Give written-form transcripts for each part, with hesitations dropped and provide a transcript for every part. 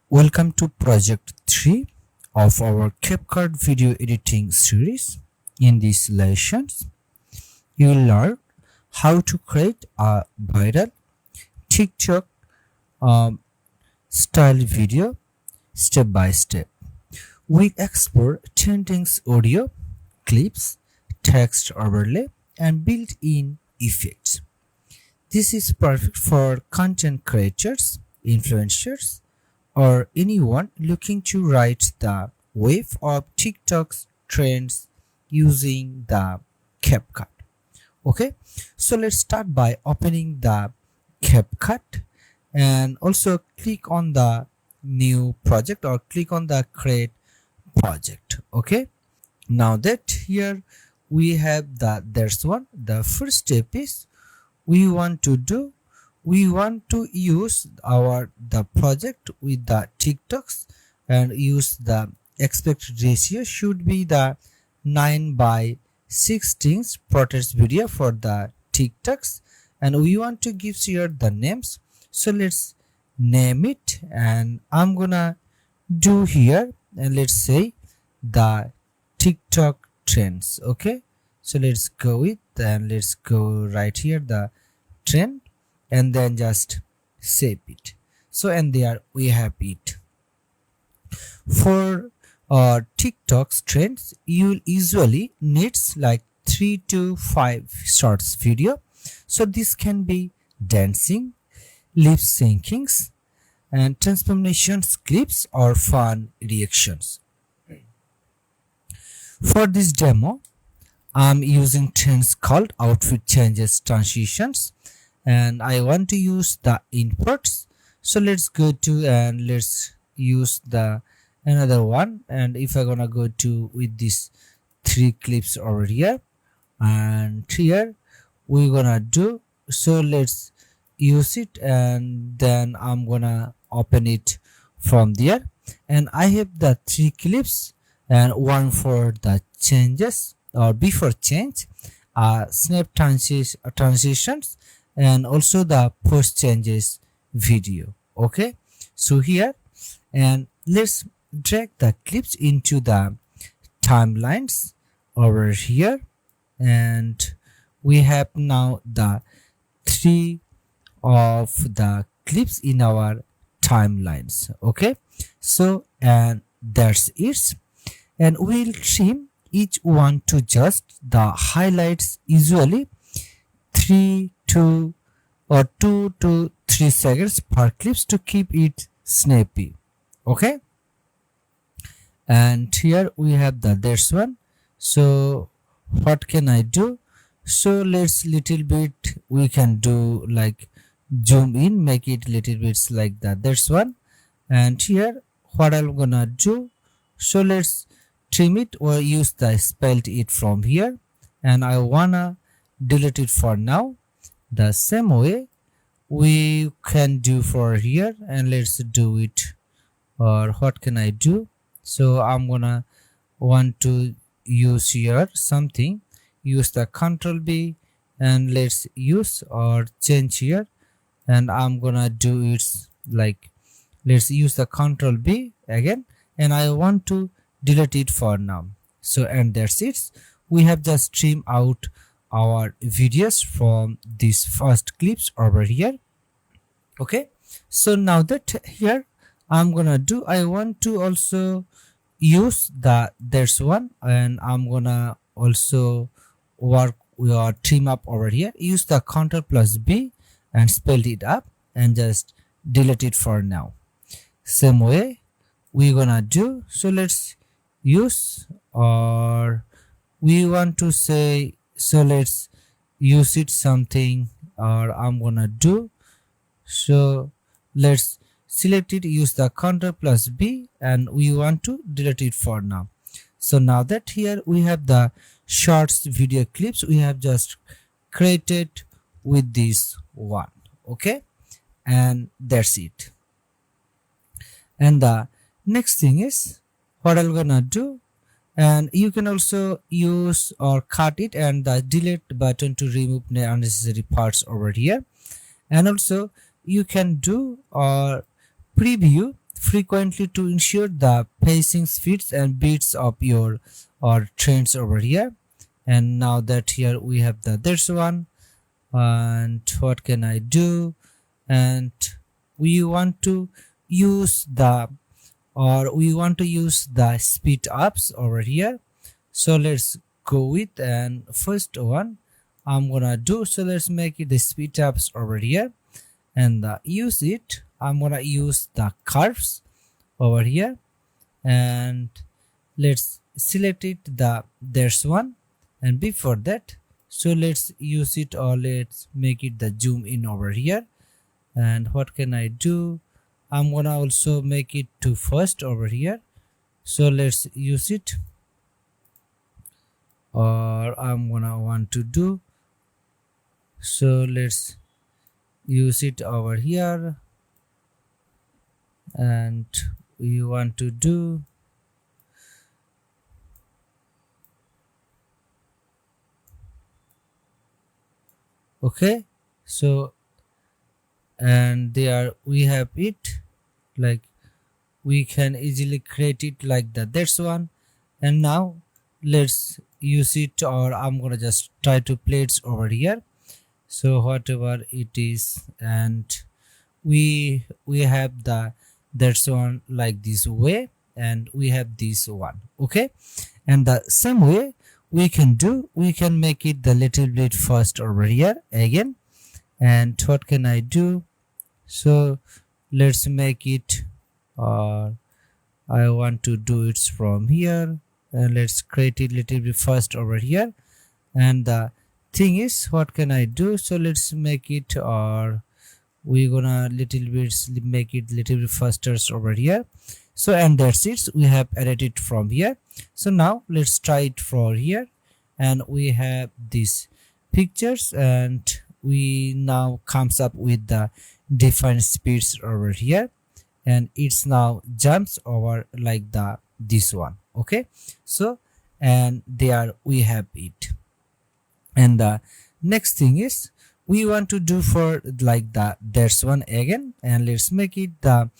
Welcome to project 3 of our CapCut video editing series. In these lessons, you will learn how to create a viral TikTok style video step by step. We explore trending audio, clips, text overlay, and built-in effects. This is perfect for content creators, influencers, or anyone looking to ride the wave of TikTok's trends using the CapCut. Okay, so let's start by opening the CapCut and also click on the new project or click on the create project. Okay, now that here we have the first step is we want to use the project with the TikToks and use the expected ratio should be the 9:16 protest video for the TikToks, and we want to give here the names. So let's name it, and I'm gonna do here, and let's say the TikTok trends. Okay, so let's go with and let's go right here the trend, and then just save it. So and there we have it. For TikTok's trends, you'll usually needs like 3 to 5 shorts video. So this can be dancing, lip syncings, and transformations clips or fun reactions. For this demo, I'm using trends called outfit changes transitions, and I want to use the inputs. So let's go to and let's use the another one, and if I'm gonna go to with these 3 clips over here, and here we're gonna do, so let's use it, and then I'm gonna open it from there, and I have the 3 clips and one for the changes or before change, snap transitions, and also the post changes video. Okay, so here, and let's drag the clips into the timelines over here, and we have now the 3 of the clips in our timelines. Okay, so and that's it, and we'll trim each one to just the highlights, usually 2 to 3 seconds per clips to keep it snappy. Okay, and here we have this one. So what can I do? So let's little bit, we can do like zoom in, make it little bit like that. That's one. And here what I'm gonna do, so let's trim it or use the spelled it from here, and I wanna delete it for now. The same way we can do for here, and let's do it, or what can I do? So I'm gonna want to use here something, use the Control B, and let's use or change here, and I'm gonna do it like, let's use the Control B again, and I want to delete it for now. So and that's it, we have just trimmed out our videos from these first clips over here. Okay, so now that here I'm gonna do, I want to also use there's one, and I'm gonna also work your trim up over here, use the Ctrl plus B and spell it up and just delete it for now. Same way we're gonna do, so let's use, or we want to say, so let's use it something, or I'm gonna do, so let's select it, use the Ctrl plus B, and we want to delete it for now. So now that here we have the shorts video clips we have just created with this one. Okay, and that's it. And the next thing is what I'm gonna do, and you can also use or cut it and the delete button to remove the unnecessary parts over here, and also you can do or preview frequently to ensure the pacings fits and beats of your or trends over here. And now that here we have the this one, and what can I do? And we want to use the speed ups over here. So let's go with, and first one I'm gonna do, so let's make it the speed ups over here, and use it. I'm gonna use the curves over here, and let's select it there's one. And before that, so let's use it, or let's make it the zoom in over here. And what can I do? I'm gonna also make it to first over here, so let's use it. Or I'm gonna want to do, so let's use it over here. And we want to do, okay, so and there we have it, like we can easily create it like that, that's one. And now let's use it, or I'm gonna just try to play it over here, so whatever it is. And we have that's one like this way, and we have this one, okay. And the same way we can make it the little bit first over here again. And what can I do? So let's make it, or I want to do it from here, and let's create it little bit first over here. And the thing is, what can I do? So let's make it, or we're gonna little bit make it little bit faster over here. So and that's it, we have added it from here. So now let's try it from here, and we have these pictures, and we now comes up with the different speeds over here, and it's now jumps over like this one, okay. So and there we have it. And the next thing is, we want to do for like there's one again, and let's make it the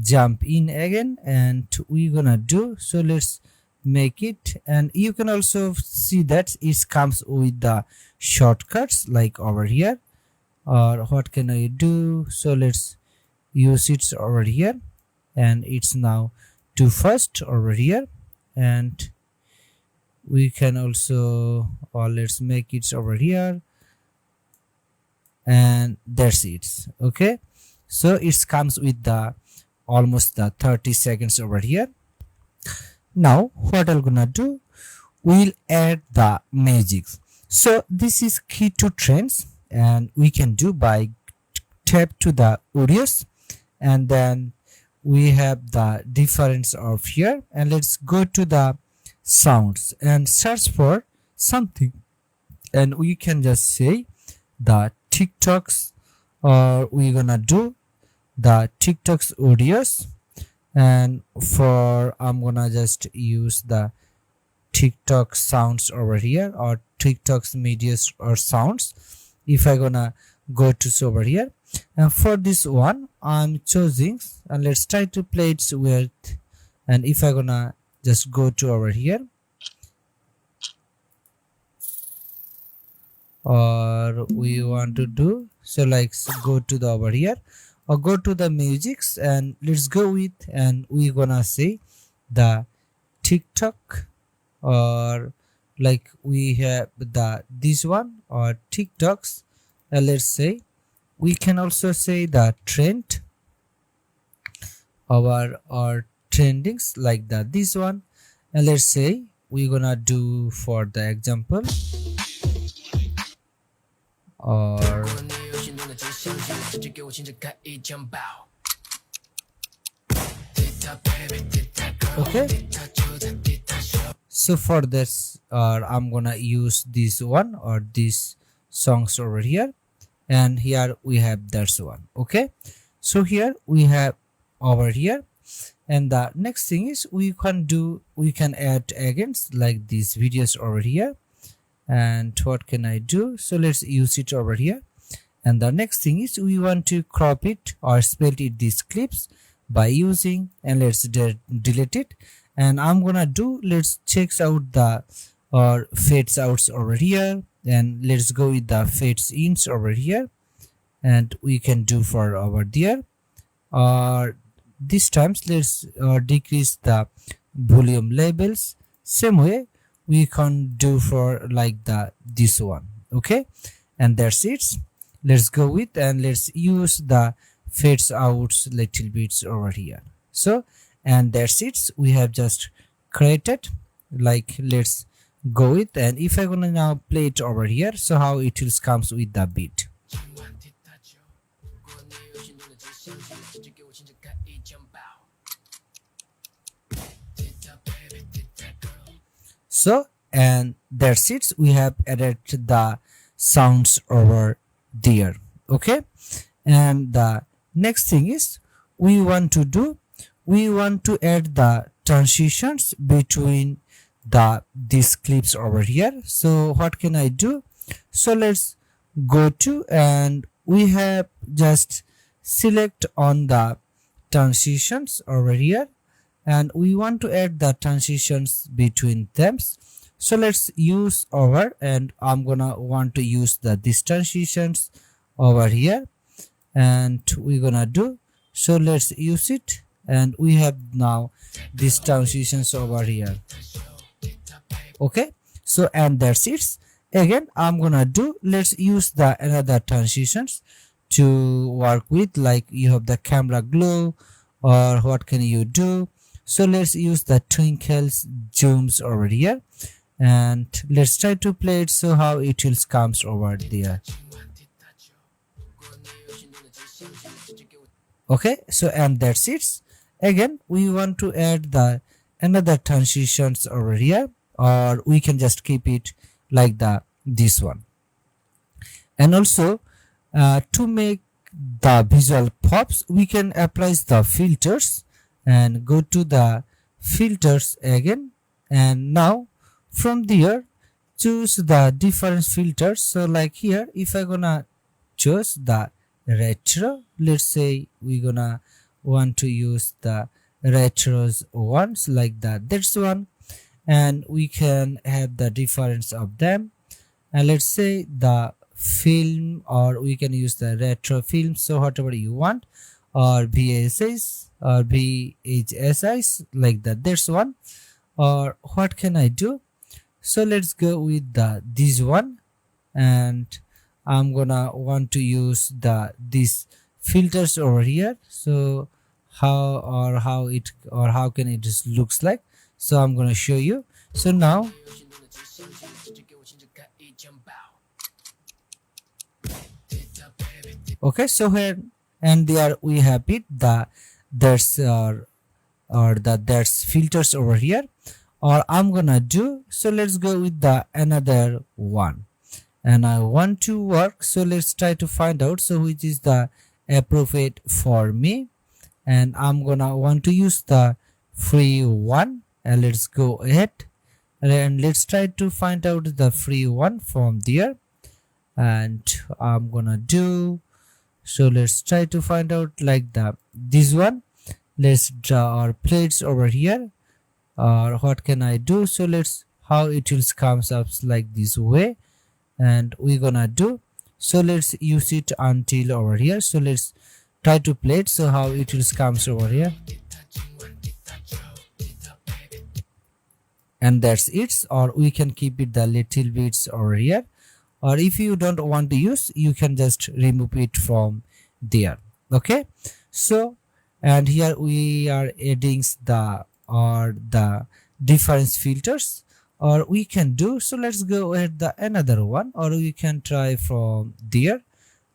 jump in again. And we're gonna do, so let's make it, and you can also see that it comes with the shortcuts like over here. Or what can I do? So let's use it over here, and it's now to first over here. And we can also, or let's make it over here, and that's it, okay. So it comes with the almost the 30 seconds over here. Now what I'm gonna do, we'll add the magic. So this is key to trends, and we can do by tap to the audios, and then we have the difference of here, and let's go to the sounds and search for something, and we can just say the TikToks, or we're gonna do the TikToks audios. And for I'm gonna just use the TikTok sounds over here, or TikTok's medias or sounds. If I gonna go to over here, and for this one I'm choosing, and let's try to play it with. And if I gonna just go to over here, or we want to do, so like go to the over here, or go to the musics, and let's go with, and we gonna say the TikTok, or like we have this one, or TikToks. Let's say we can also say the trend or trendings like this one. And let's say we're gonna do for the example, or okay. So for this, I'm gonna use this one, or these songs over here, and here we have that one, okay. So here we have over here. And the next thing is, we can add again like these videos over here. And what can I do? So let's use it over here. And the next thing is, we want to crop it or split it these clips by using, and let's delete it. And I'm gonna do, let's check out the or fades outs over here, and let's go with the fades ins over here, and we can do for over there. Or this times let's decrease the volume labels, same way we can do for like the this one. Okay, and that's it. Let's go with, and let's use the fades outs little bits over here. So, and that's it, we have just created. Like, let's go with, and if I'm gonna now play it over here, so how it will comes with the beat. So, and that's it, we have added the sounds over there. Okay, and the next thing is, we want to do, we want to add the transitions between the these clips over here. So what can I do? So let's go to, and we have just select on the transitions over here, and we want to add the transitions between them. So let's use over, and I'm gonna want to use the these transitions over here, and we're gonna do, so let's use it, and we have now these transitions over here. Okay, so and that's it. Again, I'm gonna do, let's use the another transitions to work with, like you have the camera glow, or what can you do? So let's use the twinkles zooms over here, and let's try to play it, so how it will comes over there. Okay, so and that's it. Again, we want to add the another transitions over here, or we can just keep it like the this one. And also, to make the visual pops, we can apply the filters, and go to the filters again, and now from there choose the different filters. So like here, if I gonna choose the retro, let's say we gonna want to use the retros ones like that, that's one, and we can have the difference of them, and let's say the film, or we can use the retro film, so whatever you want, or VSS or VHSIs like that, that's one. Or what can I do? So let's go with the this one, and I'm gonna want to use the these filters over here. So how it, or how can it just looks like, so I'm gonna show you. So now okay, so here and there we have it, the there's or the there's filters over here, or I'm gonna do, so let's go with the another one, and I want to work, so let's try to find out, so which is the appropriate for me, and I'm gonna want to use the free one, and let's go ahead, and let's try to find out the free one from there, and I'm gonna do, so let's try to find out like the this one. Let's draw our plates over here, or what can I do? So let's how it will comes up like this way, and we're gonna do, so let's use it until over here. So let's try to play it, so how it will comes over here, and that's it. Or we can keep it the little bits over here, or if you don't want to use, you can just remove it from there. Okay, so and here we are adding the or the difference filters, or we can do, so let's go ahead the another one, or we can try from there,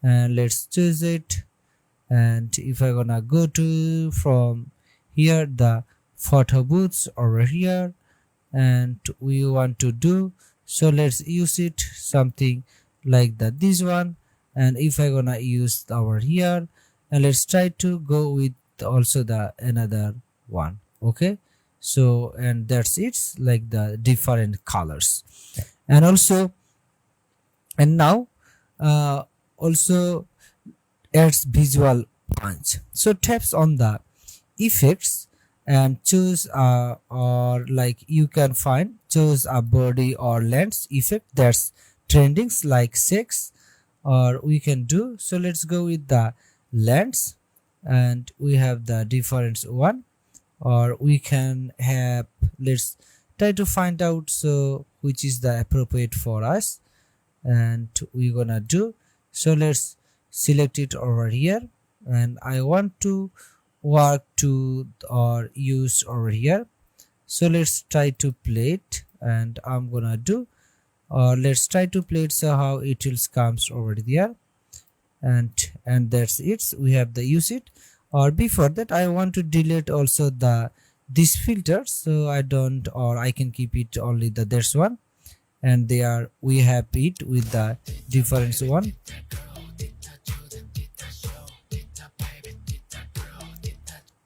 and let's choose it, and if I gonna go to from here the photo booths over here, and we want to do, so let's use it something like that this one, and if I gonna use over here, and let's try to go with also the another one. Okay, so and that's it, like the different colors, and also, and now also adds visual punch. So taps on the effects and choose or like you can find choose a body or lens effect that's trendings like sex, or we can do. So let's go with the lens, and we have the different one, or we can have, let's try to find out so which is the appropriate for us, and we're gonna do. So let's select it over here, and I want to work to or use over here. So let's try to play it, and I'm gonna do, or let's try to play it so how it will comes over there, and that's it. We have the use it. Or before that I want to delete also the this filter, so I don't, or I can keep it only the this one, and there we have it with the difference one.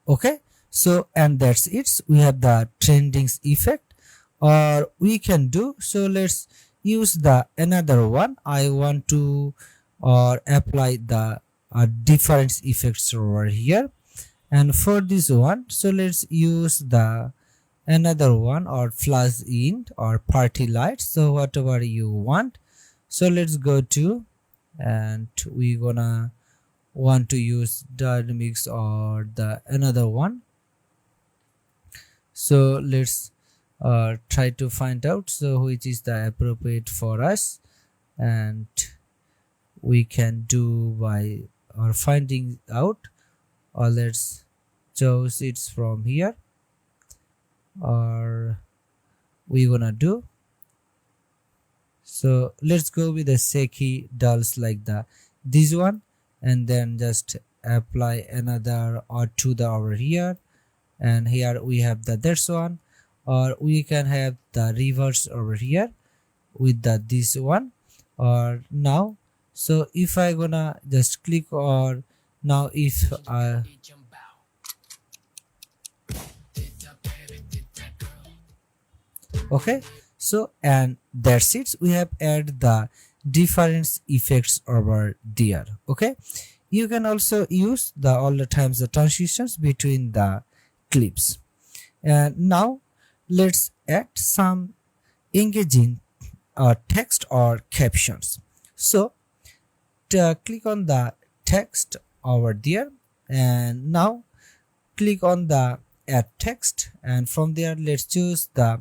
Okay, so and that's it. We have the trendings effect, or we can do. So let's use the another one. I want to or apply the difference effects over here, and for this one, so let's use the another one, or flash in or party light, so whatever you want. So let's go to, and we gonna want to use dynamics or the another one. So let's try to find out so which is the appropriate for us, and we can do by or finding out, or let's choose it from here, or we gonna do. So let's go with the Seki dolls like the this one, and then just apply another or to the over here, and here we have the this one, or we can have the reverse over here with the this one, or now. So if I gonna just click, or now if okay, so and that's it. We have add the difference effects over there. Okay, you can also use the all the times the transitions between the clips. And now let's add some engaging text or captions. So click on the text over there, and now click on the add text, and from there let's choose the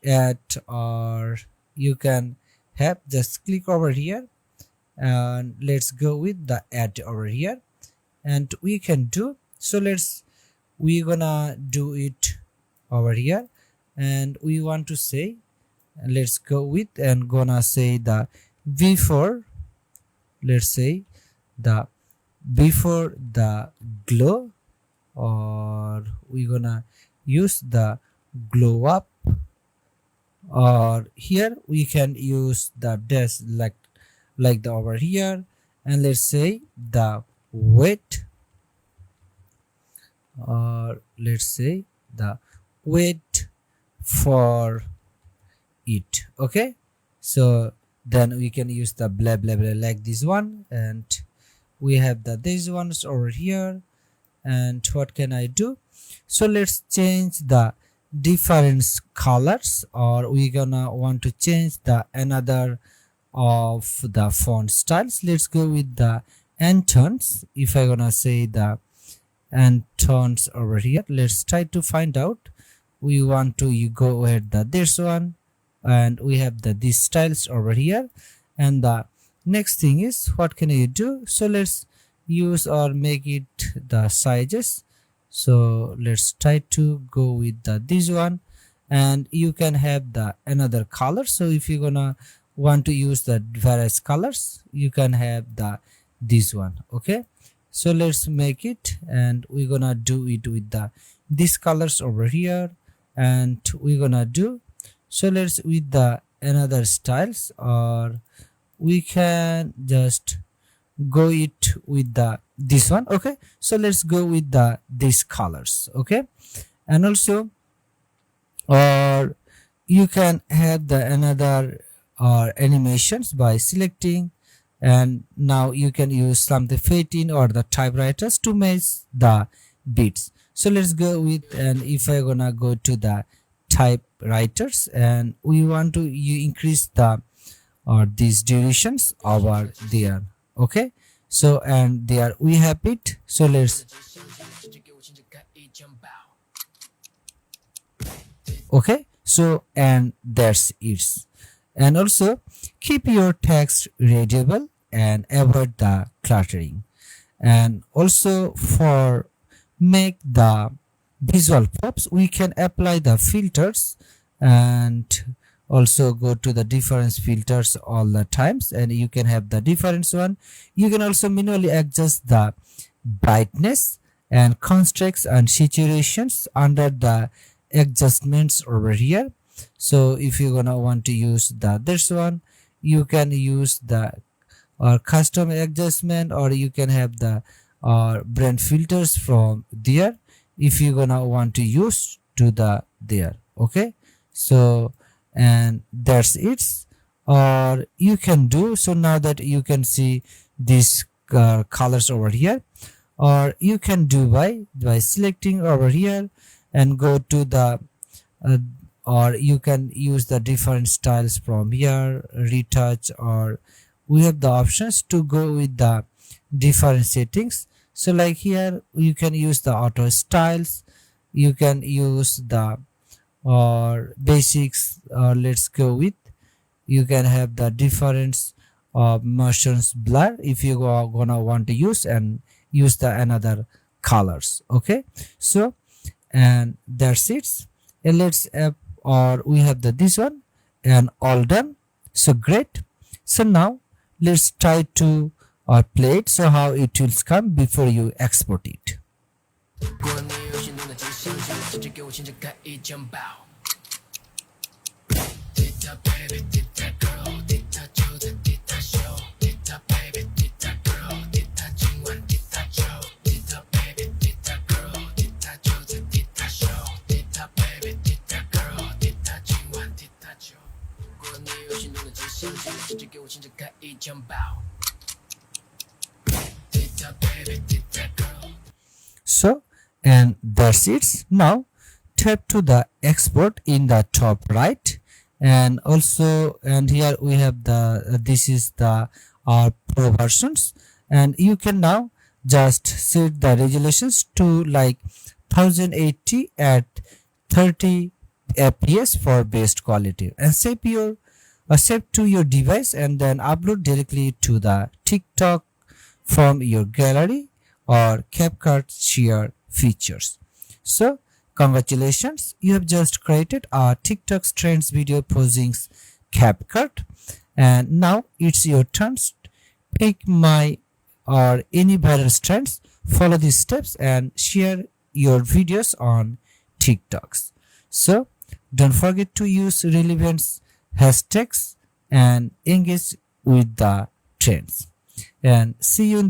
add, or you can have just click over here, and let's go with the add over here, and we can do. So we gonna do it over here, and we want to say, let's go with and gonna say the before, let's say the before the glow, or we gonna use the glow up, or here we can use the dash like the over here, and let's say the wait, or let's say the wait for it. Okay, so then we can use the blah blah blah like this one, and we have the these ones over here. And what can I do? So let's change the different colors, or we gonna want to change the another of the font styles. Let's go with the Antons. If I gonna say the Antons over here, let's try to find out. We want to you go ahead the this one, and we have the these styles over here. And the next thing is, what can you do? So let's use or make it the sizes. So let's try to go with the this one, and you can have the another color. So if you're gonna want to use the various colors, you can have the this one. Okay, so let's make it, and we're gonna do it with the these colors over here, and we're gonna do. So let's with the another styles, or we can just go it with the this one. Okay, so let's go with the these colors. Okay, and also, or you can have the another or animations by selecting, and now you can use some the fading or the typewriters to match the bits. So let's go with, and if I gonna go to the typewriters, and we want to you increase the or these durations over there. Okay, so and there we have it. So let's, okay, so and that's it. And also keep your text readable and avoid the cluttering. And also for make the visual pops, we can apply the filters, and also go to the difference filters all the times, and you can have the difference one. You can also manually adjust the brightness and constructs and situations under the adjustments over here. So if you're gonna want to use the this one, you can use the or custom adjustment, or you can have the brand filters from there if you're gonna want to use to the there. Okay, so and that's it. Or you can do so now that you can see these colors over here, or you can do by selecting over here and go to the uh, or you can use the different styles from here, retouch, or we have the options to go with the different settings. So like here you can use the auto styles, you can use the or basics, or let's go with, you can have the difference of motions blur if you are gonna want to use and use the another colors. Okay, so and that's it. And let's or we have the this one and all done. So great. So now let's try to play it, so how it will come before you export it. So and that's it. Now tap to the export in the top right, and also and here we have the this is the pro versions, and you can now just set the resolutions to like 1080 at 30 fps for best quality, and save to your device, and then upload directly to the TikTok from your gallery or CapCut share features. So congratulations, you have just created a TikTok trends video posing CapCut, and now it's your turn. Pick my or any viral trends, follow these steps, and share your videos on TikToks. So don't forget to use relevant hashtags and engage with the trends. And see you in